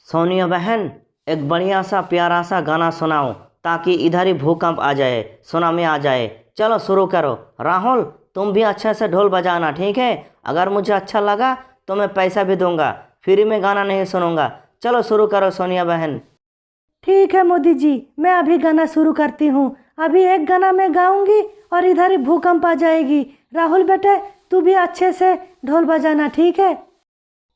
सोनिया बहन, एक बढ़िया सा प्यारा सा गाना सुनाओ ताकि इधर ही भूकंप आ जाए, सुनामी आ जाए। चलो शुरू करो। राहुल, तुम भी अच्छे से ढोल बजाना, ठीक है? अगर मुझे अच्छा लगा तो मैं पैसा भी दूंगा, फ्री में गाना नहीं सुनूंगा। चलो शुरू करो सोनिया बहन। ठीक है मोदी जी, मैं अभी गाना शुरू करती हूँ। अभी एक गाना मैं गाऊंगी और इधर ही भूकंप आ जाएगी। राहुल बेटे, तू भी अच्छे से ढोल बजाना, ठीक है?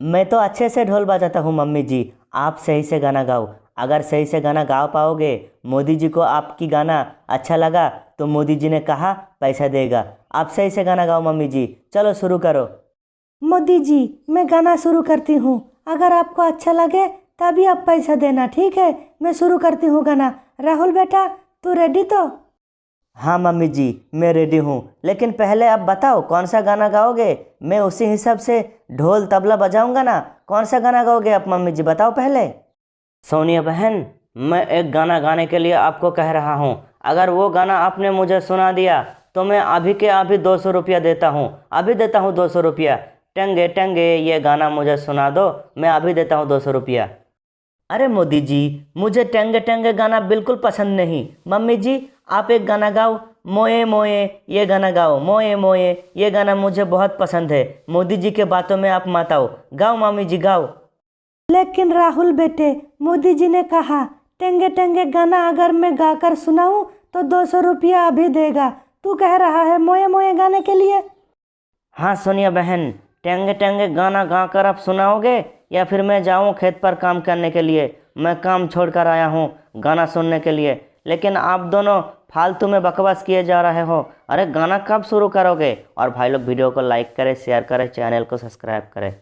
मैं तो अच्छे से ढोल बजाता हूँ मम्मी जी, आप सही से गाना गाओ। अगर सही से गाना गा पाओगे, मोदी जी को आपकी गाना अच्छा लगा तो मोदी जी ने कहा पैसा देगा। आप सही से गाना गाओ मम्मी जी, चलो शुरू करो। मोदी जी, मैं गाना शुरू करती हूँ। अगर आपको अच्छा लगे तभी आप पैसा देना, ठीक है? मैं शुरू करती हूँ गाना। राहुल बेटा, तू रेडी तो? हाँ मम्मी जी, मैं रेडी हूँ, लेकिन पहले आप बताओ कौन सा गाना गाओगे। मैं उसी हिसाब से ढोल तबला बजाऊंगा ना। कौन सा गाना गाओगे आप मम्मी जी, बताओ पहले। सोनिया बहन, मैं एक गाना गाने के लिए आपको कह रहा हूँ। अगर वो गाना आपने मुझे सुना दिया तो मैं अभी के अभी 200 रुपया देता हूँ। अभी देता हूँ 200 रुपया। टंगे टंगे ये गाना मुझे सुना दो, मैं अभी देता हूँ 200 रुपया। अरे मोदी जी, मुझे टंगे टंगे गाना बिल्कुल पसंद नहीं। मम्मी जी, आप एक गाना गाओ, मोए मोए ये गाना गाओ। मोए मोए ये गाना मुझे बहुत पसंद है। मोदी जी के बातों में आप मत आओ। गाओ मम्मी जी, गाओ। लेकिन राहुल बेटे, मोदी जी ने कहा टेंगे टेंगे गाना अगर मैं गाकर सुनाऊं तो 200 रुपया अभी देगा। तू कह रहा है मोए मोए गाने के लिए? हाँ सोनिया बहन, टेंगे टेंगे गाना गा कर आप सुनाओगे या फिर मैं जाऊँ खेत पर काम करने के लिए? मैं काम छोड़कर आया हूँ गाना सुनने के लिए, लेकिन आप दोनों फालतू में बकवास किए जा रहे हो। अरे गाना कब शुरू करोगे? और भाई लोग वीडियो को लाइक करें, शेयर करें, चैनल को सब्सक्राइब करें।